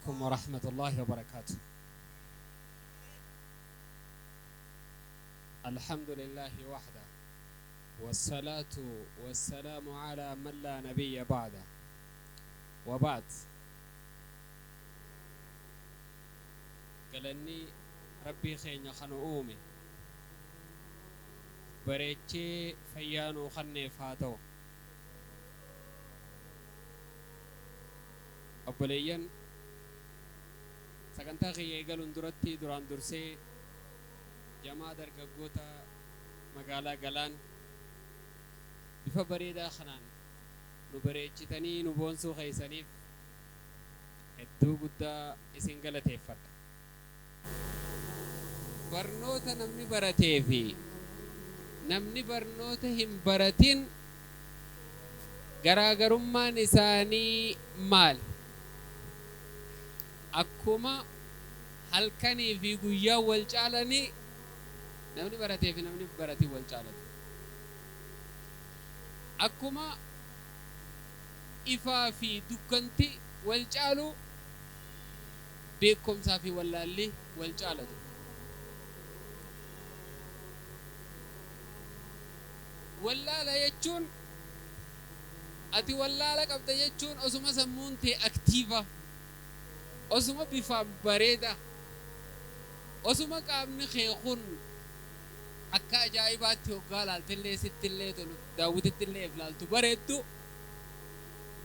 عليكم ورحمة الله وبركاته. الحمد لله وحده، والصلاة والسلام على من لا نبي بعده، وبعد. قالني ربي خيني خنومي بريتشي فيانو خني فاتو أبليين سكنتا خيي قالون درتي دران درسي جماعة درقوتا مقالا قلان بفا بريدا خنان نبريتشتني نبونسو خيسانيف hedduu guddaa isin galateeffadha. Barnoota namni baratee fi namni barnoota hin baratin garaagarummaan isaanii maal? Akkuma halkanii fi guyyaa wal caalanii namni baratee fi namni baratin wal caalatu. Akkuma ifaa fi dukkanti wal caalu beekumsaa fi wallaalli wal caalatu. Wallaala jechuun ati wallaala qabda jechuun osuma sammuun tee aktiiva, osuma bifaan bareeda, osuma qaamni kee kun akka ajaa'ibaatti hoggaa laaltillee sittillee tolu daawwitittillee ilaaltu bareeddu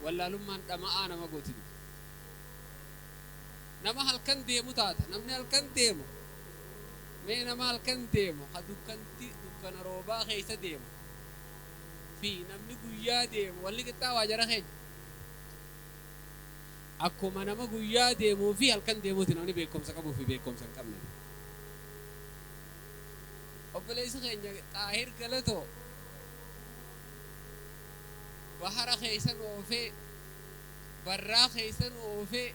wallaalummaan dhama'aa nama gootitu. Nama halkan deemu taata, namni halkan deemu mee nama halkan deemu ha dukkana roobaa keessa deemu fi namni guyyaa deemu walli qixxaa waa jara keenya. Akkuma nama guyyaa deemuu fi halkan deemuuti namni beekumsa qabuu fi beekumsa hin qabne. Obboleessi keenya Xaahir Galatoo bahara keessa nu oofee barraa keessa nu oofee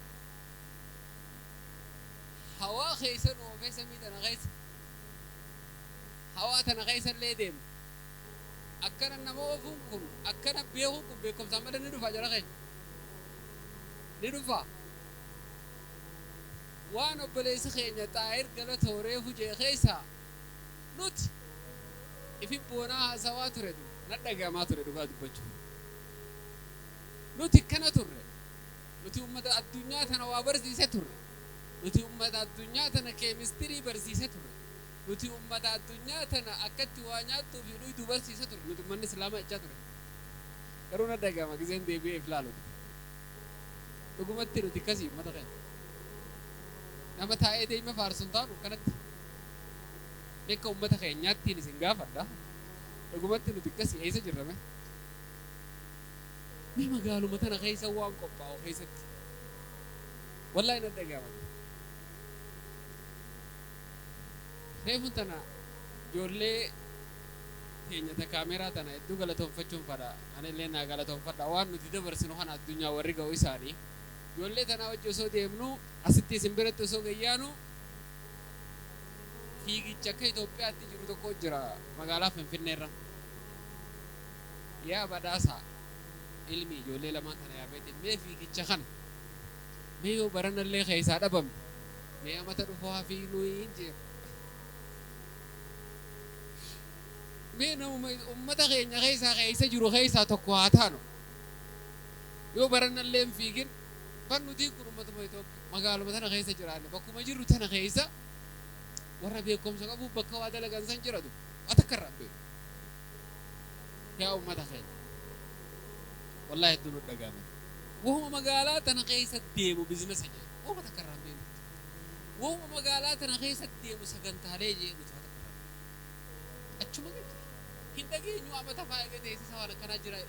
hawaa keessa nu oofee samii tana keessa hawaa tana keessa illee deemu. Akkana nama oofuun kun akkana beekuun kun beekumsa malee ni dhufa jara keenya ni dhufa. Waan obboleessi keenya Xaahir Galatoo reefu jee keessa nuti ifi boonaa haasawaa ture na dhagamaa ture dhugaa dubbachuu. Nuti kana turre, nuti ummata addunyaa tana waa barsiise turre, nuti ummata addunyaa tana keemistirii barsiise turre, nuti ummata addunyaa tana akkatti waa nyaattuu fi dhuguu barsiise turre, nuti ummanni islaamaa jechaa ture. Garuu na dhagama giseen deebi'ee ilaalu. Dhugumatti nuti akkasii ummata keenya. Nama taa'ee deema faarsuun taanu kanatti. Beeka ummata keenyaattiin isin gaafadha. Dhugumatti nuti akkasii eessa jirrame? Mee magaaluma tana keessa waan qophaa'u keessatti wallaahi na dhagama. Reefu tana ijoollee keenyata kaameraa tana hedduu galatoonfachuun fadha. Anillee naa galatoonfadha waan nuti dabarsinu kana addunyaa warri ga'u isaanii. Ijoollee tana wajji osoo deemnu asitti isin biratti osoo gayyaanu fiigicha akka Itoophiyaatti jiru tokko jira magaalaa Finfinneerra. Yaa badhaasaa ilmi ijoollee lamaan kana yaabeeti mee fiigicha kana mee yoo baranallee keessaa dhabame mee amata dhufaa fi nuyi hin jeeru. Mee nama ummata keenya keessa jiru keessaa tokko haa taanu yoo baranallee hin fiigin ban nuti kun ummatuma Itoophiyaa magaaluma tana keessa jiraanne bakkuma jirru tana keessa warra beekumsa qabu bakka waa dalagan san jiratu atakka irraa beeku. Yaa ummata keenya والله يدلو الدقامة وهم مقالات أنا قيسة ديمو بزنس جاي وهم تكرر بينه وهم مقالات أنا قيسة ديمو سكنت عليه جاي أشوف كده هند دقينيو أما تفاعل كده سواء كان أجرا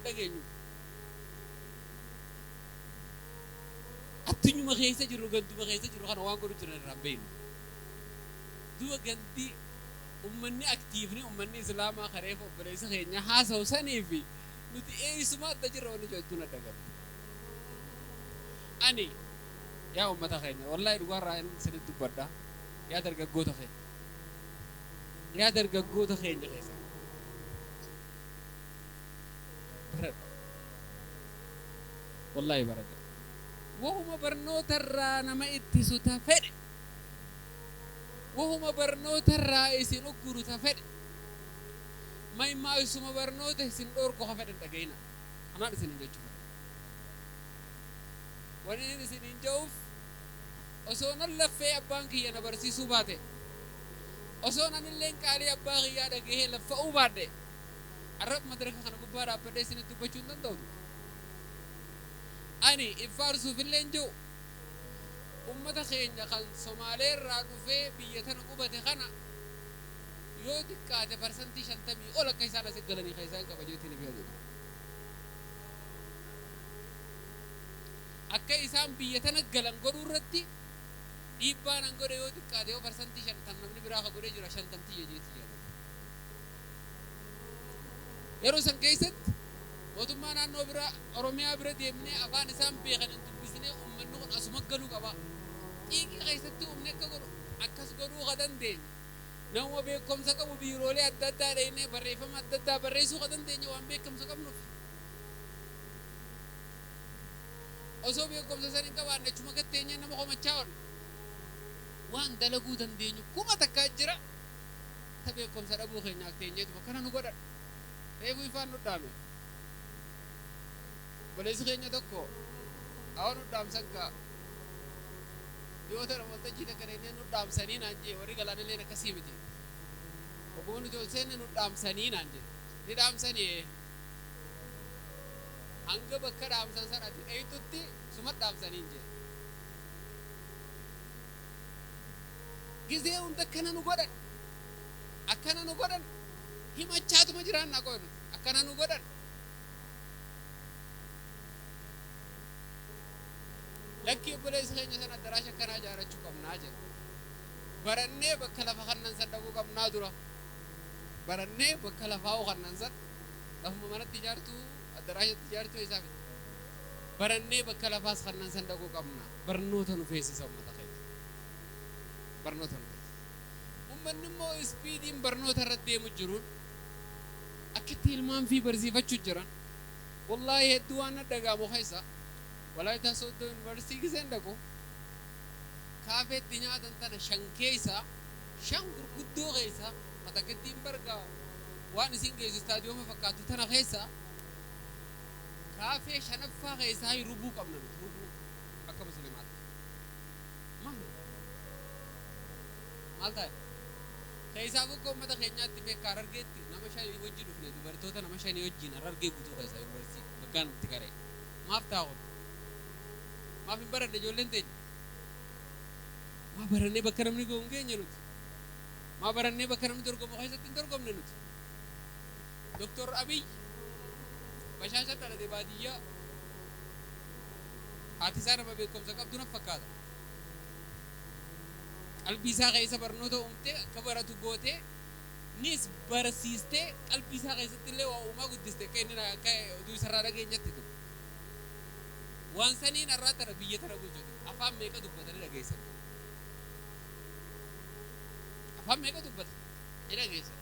دقينيو أتنيو ما قيسة جرو قندو ما قيسة جرو خنا وانقولوا ترى ربين دو قندي أمني أكتيفني أمني إسلام آخره فبريس خيرنا حاسة وسني في nuti eessumaa adda jirra wanni jettuun adda galu. Ani yaa ummata keenya wallaahi dhugaarraa isinitti dubbadha. Yaa dargaggoota keenya. Yaa dargaggoota keenya keessa. Baradha. Wallaahi baradha. وهم برنوت الرانا ما اتسو تفد وهم برنوت الرئيس نقرو تفد ما يسمى برنوت سندور كو خفد دغينا انا نسين جوف وني نسين جوف أصون اللفة أبانكي أنا برسي سوباته أصون أنا اللين كاري أبانكي يا دقيه لفة أوباده عرب مدرك خنا كبار أبدا سنة تبجون تندو أني إفارسو في اللين جو أمة خينيا خل سومالي رادو في بيتنا كوبته خنا يودي كاته برسنتي شنتمي أولا كيسانا سجلني كيسان كبجوتيني بيادو akka isaan biyyatana galan godhuu irratti dhiibbaan an godhe yoo xiqqaate yoo parsantii 50 namni biraa ka godhee jira 50 jeeti jedhu yeroo san keessatti mootummaa naannoo biraa Oromiyaa bira deemnee afaan isaan beekan dubbisnee uummanni kun asuma galuu qaba xiiqii keessatti uumne akka godhu akkas godhuu ka dandeenye nama beekumsa qabu biiroolee adda addaa dheenee barreeffama adda addaa barreessuu ka dandeenye waan beekumsa qabnuuf osoo beekumsa san hin qabaanne achuma gatteenya nama komachaa oolu waan dalaguu dandeenyu kuma takkaa jira ta beekumsa dhabuu keenyaaf teenyeetuma kana nu godhan reefuu ifaan nu dhaame baleessi keenya tokko awwa nu dhaamsan kaa dhiyoota waltajjii takka dheenee nu dhaamsanii naan jee warri galaanillee akkasii miti ogguma nuti ol seenne nu dhaamsanii naan jee ni dhaamsanii hanga bakka dhaamsan sanatti dheeytutti suma dhaamsaniin jee gizee hunda akkana nu godhan himachaatuma jiraan na qoynu akkana nu godhan lakki obboleessi keenya sana addaraasha akkanaa ijaarachuu qabnaa jedha barannee bakka lafa kannan san dhaquu qabnaa dura barannee bakka lafaa'uu kannan san lafuma manatti ijaartuu addaraashatti ijaartuu isaaf barannee bakka lafaas kannan san dhaquu qabna barnoota nu feesisa uummata keenya barnoota nu feesisa uummanni immoo ispiidiin barnoota irratti deemu jiruun akkitti ilmaan fi barsiifachuu jiran wallaahi hedduu waan dhagaamu keessa Walaayittaa Sooddoo Yuunivarsiitii giseen dhaqu kaafeetti nyaatan tana shan keessa shan gurguddoo keessa matakittiin bargaa waan isin geessu istaadiyooma fakkaatu tana keessa kaafee shanaffaa keessaa rubuu qabna rubuu akka musliimaatti maal ta'e keessaa bukka uummata keenyaatti beekaa Harargeetti nama shanii wajji dhufne dubartoota nama shanii wajjiin Harargee guutuu keessaa yuunivarsiitii bakkaan itti garee maaf taa'u maaf hin baranne ijoolleen teenya maa barannee bakka namni ga'u hin geenye nuti maa barannee bakka namni dorgomu keessatti hin dorgomne nuti Dr. Abiy bashaasha dhalate baadiyyaa haati isaa nama beekumsa qabdu na fakkaata qalbii isaa keessa barnoota uumtee akka baratu gootee nis barsiistee qalbii isaa keessatti illee waa uumaa guddiste akka inni akka oduu isarraa dhageenyatti ture waan saniin irraa tara biyya tara bulchatu afaan meeqa dubbatanii dhageessan afaan meeqa dubbatan dhageessan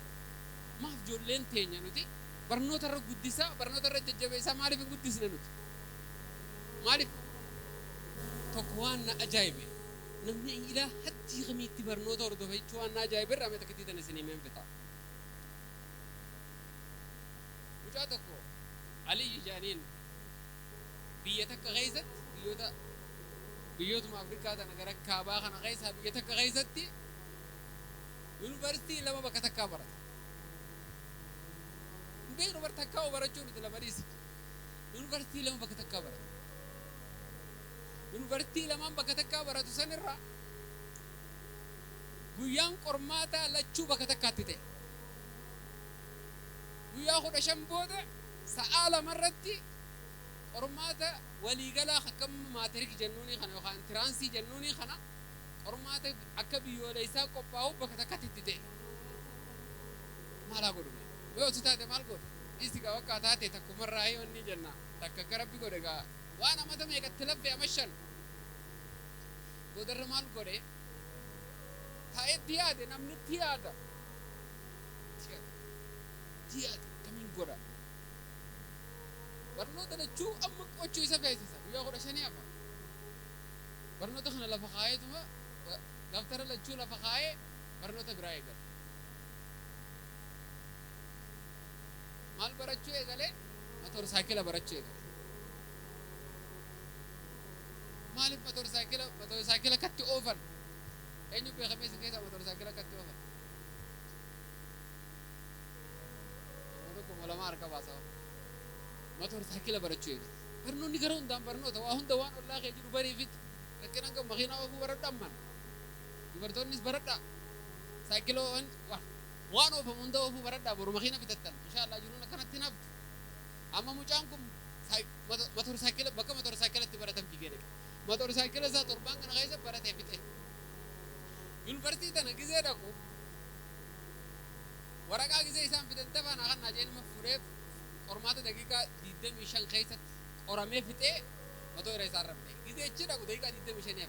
maaf ijoolleen teenya nuti barnoota irra guddisaa barnoota irra jajjabeessaa maaliif hin guddisne nuti maaliif tokko waan na ajaa'ibe namni ilaa hatti kamiitti barnoota hordofachuu waan na ajaa'ibe irraa mee takkitii tana isinii meen fitaa mucaa tokko Aliyyi Jaaniin biyya takka keessatti biyyootuma Afrikaa tana gara kaabaa kana keessaa biyya takka keessatti yuunivarsiitii lama bakka takkaa barata beeknu bar takkaa barachuu nuti lama dhiisi yuunivarsiitii lama bakka takkaa barata yuunivarsiitii lamaan bakka takkaa baratu sanirraa guyyaan qormaataa lachuu bakka takkaatti ta'e guyyaa 15 booda sa'aa lamarratti qormaata waliigalaa akkam maatirik jennuuni kana yookaan tiraansii jennuuni kana qormaata akka biyyoolessaa qophaa'u bakka takkatti ta'e maal godhu yoo taate maal godhu istiqa wakka taate takkumarraa yoonni jenna takka garabbi godhe gaa waan amata meeqatti laffee amashan boodarra maal godhe ta'etti yaade namni tiyaada kamiin godha barnoota lachuu amma qochuu isa feesisa guyyaa 15 hafa برنوتا خنا لفقاية تما دفتر لجو لفقاية برنوتا براي قال مال برچو قال موتور سايكل مال موتور سايكل كت اوفر انو بخميس كيسا موتور سايكل كت اوفر ولا ما اركب اسا موتور سايكل برچو برنو نيغرون دام برنو تو هون دوان والله يجرو بري فيت لكن انك مخينا ابو بردم من يبرتون نس بردا سايكلو ان وان اوف موندو ابو بردا برو مخينا بتتل ان شاء الله جنون كانت تنب اما مجانكم موتور سايكل بك موتور سايكل تبرتم فيغير موتور سايكل ذا تربان كان غيظ برت فيت يونيفرسيتي تنا غيزه دكو ورقا غيزه يسام في دفانا خنا جين مفوريف قرمات دقيقه ديدم يشان خيست قرامه فيت موتور يسارم غيزه اتشدا دقيقه ديدم يشان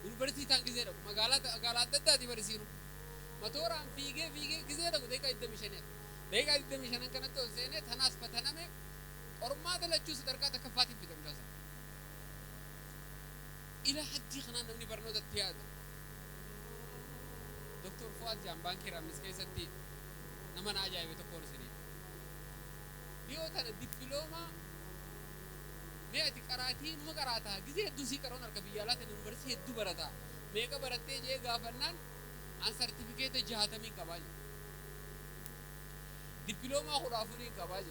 يونيفرسيتي تان غيزه دكو مغالات ددا دي برسينو موتور ام فيغه غيزه دكو دقيقه ديدم يشان دقيقه ديدم يشان كان تو زينه تناس فتنمه قرمات لجوس دركا تكفاتي في دمجاز الى حد خنا نبني برنود التياد دكتور فؤاد جامبانكي رامس كيستي نمن اجايب تقول سني ديوتنا دبلوما مياتي قراتي نو قراتا غزي دوسي قرون اركبيالات يونيفرسيتي دو برتا ميكا برتي جي غافنان ان سرتيفيكيت جهاتمي قباج دبلوما خرافوني قباج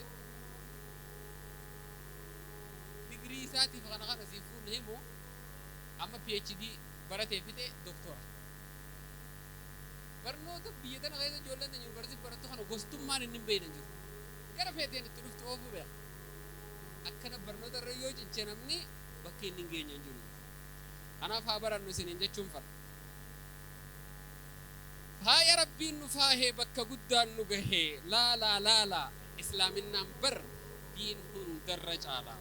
ديغري ساتي فغنا نسيفون هيمو اما بي اتش دي برتي فيتي دكتور برنوت بيدنا غير جولن يونيفرسيتي برتو خنا غوستم مان نيم بين نجو يرا فيتين تلفت اوفو بي اكنا برنوت الريو جنمني بكي نينجي نجو انا فابرن سنين جچوم فر ها يا ربي نفاه بك غدان نغه لا لا لا لا اسلام النمبر دين هن درج على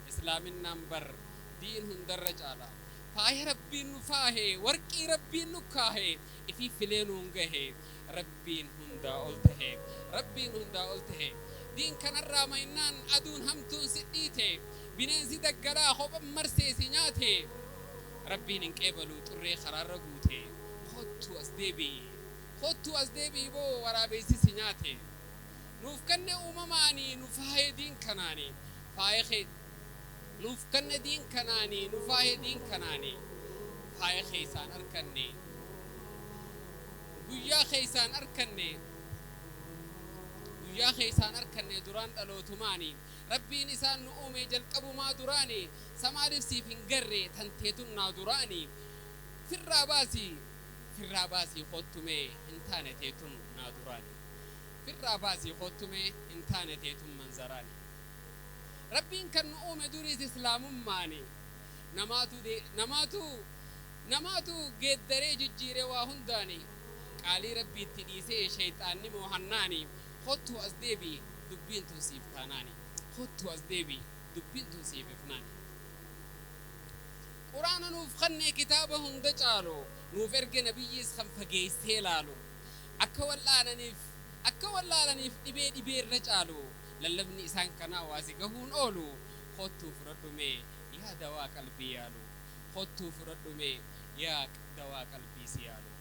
اسلام النمبر دين هن درج على فاي ربي نفاه ورقي ربي نكاه في فلينون غه ربي هندا قلته ربي هندا قلته دين كان الرامينان ادون همتون سديته بننسي دغرا خب مرسي سيناته ربي نقبلوا طري خرارغوته خطو اسدبي بو ورابيسي سيناته نوف كن امماني نفاه دين كناني فايخ نوف كن دين كناني نفاه دين كناني فايخ خيسان اركني ويا خيسان اركني ويا خيسان اركني دوران دلوتماني ربي نسان نؤمي جلقبو ما دوراني سمارف سي فنغري تنتيتنا دوراني في الراباسي خطمي انتانتيتم نادوراني في الراباسي خطمي انتانتيتم منظراني ربي كان نؤمي دوري اسلام ماني نماتو قد دريج الجيري وهنداني قالي ربي تديسي شيطاني موحناني خطو أزديبي دبين تنسيب تاناني خطو أزديبي دبين تنسيب فناني قرآن نوف خني كتابهم دجالو نوف ارق نبيس خنفقيس هيلالو أكا والله نيف دبير رجالو للبني إسان كنا واسقهون أولو خطو فردو مي يا دوا قلبي يالو خطو فردو مي يا دوا قلبي سيالو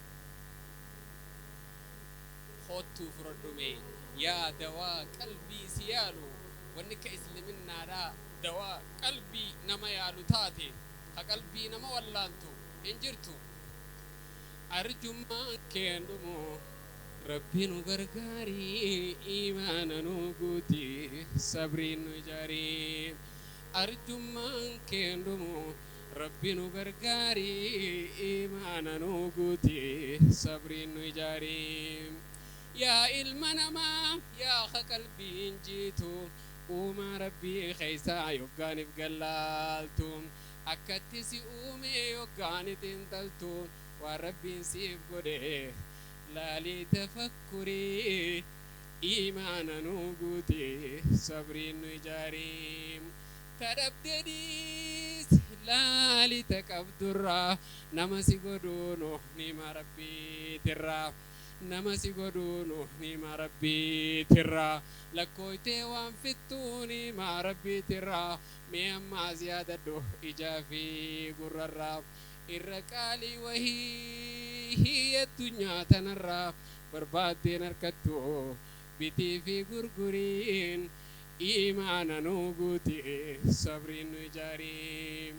خطو فردو مي يا دوا قلبي سيالو ونك إسلامنا دا دوا قلبي نما يالو تاتي قلبي نما ولانتو انجرتو أرجو ما كندمو ربي نغرغاري إيمانا نوغوتي صبري نجاري أرجو ما كندمو ربي نغرغاري إيمانا نوغوتي صبري نجاري يا إلمنما يا قلبي انجيتو وما ربي خيسا يوغاني بقلالتو أكتسي أومي يوغاني تنتلتو وربي سيف قده لا لي تفكري إيمانا نوغوتي صبري نجاري تربدديس لا لي تكبدرا نمسي قدونو نما ربي ترا نمسي قدوني مع ربي ترى لكويتي وانفتوني مع ربي ترى ميم مع زيادة دو إجافي قرر الركالي وهي الدنيا تنرى بربادين الكتو بيتي في قرقرين إيمانا نوغوتي صبرين نجارين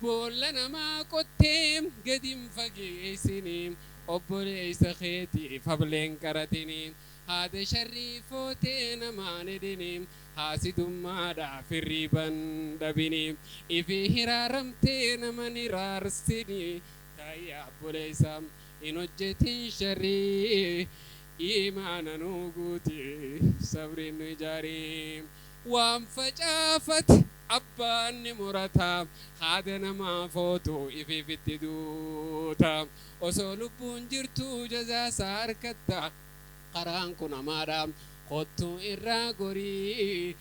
بولنا ما كتيم قديم فقي سنين أبولي سخيتي فبلين كرتيني هذا شريفوتين ما نديني حاسد ما دا في الريبان دبيني إفي هرارمتين من رارسيني تايا أبولي سام إنوجتين شري إيمانا نوغوتي صبرين نجاري وام فجافت أبان مرتا خادنا ما فوتو إفي في التدوتا وصولو بونجرتو جزا ساركتا قران كنا مارام خطو إرا قري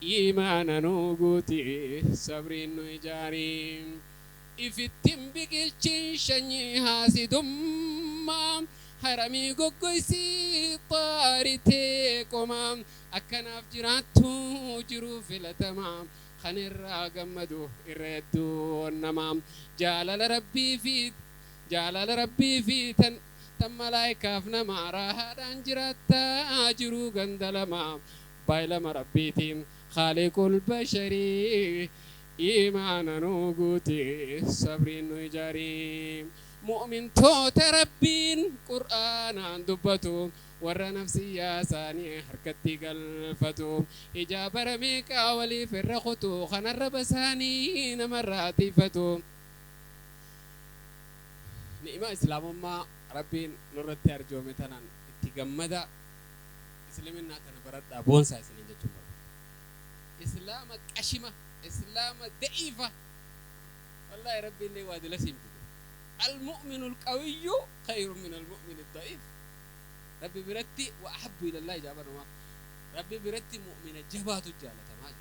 إيمانا نوغوتي صبرين نجارين إفي التنبقل شنشني هاسي دمام حرمي قوقسي طارتي قمام أكنا فجراتو جرو في التمام خنر قمدو إردو النمام جالل ربي في تم ملايكة فنما راها دانجراتا جرو غندلما بايلما ربيتي خالق البشري إيمانا نوغوتي صبرين نجاري مؤمن توت ربين قرآن دبتو ورا نفسي يا ساني حركتي قلفتو إجابة رميك أولي في الرخطو خنر بساني نمراتي فتو نئما إسلام ما ربين نرد أرجو متنان اتقمدا إسلامنا تنبرد أبونسا إسلام جتوما إسلام كشمة إسلام ضعيفة والله ربي اللي وادي لسيم المؤمن القوي خير من المؤمن الضعيف ربي برتي وأحب إلى الله جابنا ما ربي برتي مؤمن جبات الجالة تمام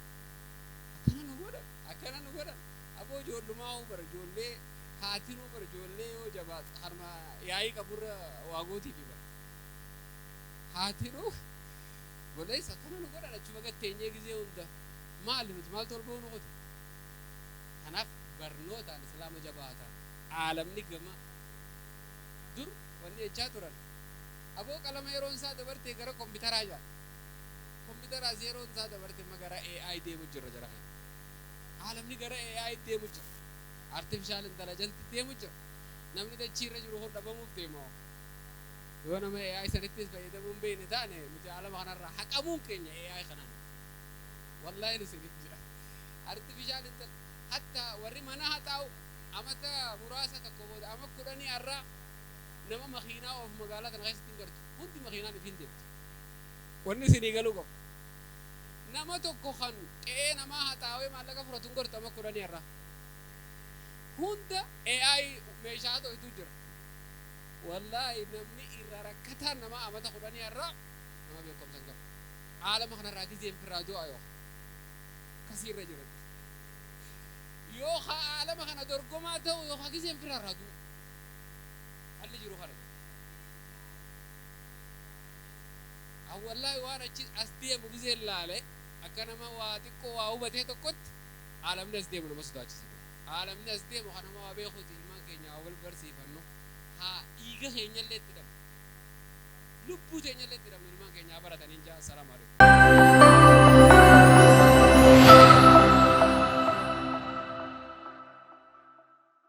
أكنا نقول أبو جول ما هو برجول لي هاتينو برجول لي وجبات خرما ياي كبر واقوتي بيبا هاتينو ولا يسكنوا نقول أنا شو بقى تيجي كذي وندا مال تربون نقول أنا برنوت عن الإسلام جباتا عالم نجمة دور وني جاتورا أبو كلام يرون ساد برتي كرا كمبيوتر أجا كمبيوتر أزيرون ساد برتي ما كرا AI دي مجرد جرا عالم نجرا AI دي مجرد artificial intelligence دي مجرد نمني ده شيء رجل هو دبا مفتي ما هو نما AI سنتيس بعيدا ممبي نتانه متى عالم خنا راح ممكن AI خنا والله نسيت artificial حتى وري منا هتاو أمتا مراسة كقبود أما كراني أرى نما مخينا أو في مقالات نغيس تنقرت كنت مخينا نفين دبت ونسي نيجالوكم نما تكوخن نما هتاوي ما لقى فرطون قرت أما كراني أرى هوندا AI ميشاتو يتوجر والله نمني إراركتها نما أمتا كراني أرى نما بيكم سنجاب عالم خنا راكي زين في الراديو أيوه كثير رجل يوخا عالم خنا درقما تو يوخا كيسين في الراديو اللي جرو خارج والله وانا أستيم بزيل لالي أكنا ما واتكو واو بتهتو كت عالم ناس ديم لو مسدوا عالم ناس ديم وخنا ما بياخد إيمان كينيا أول برسي فنو ها إيجا هينيا اللي تدم لبوت هينيا اللي تدم إيمان كينيا برا تنينجا السلام عليكم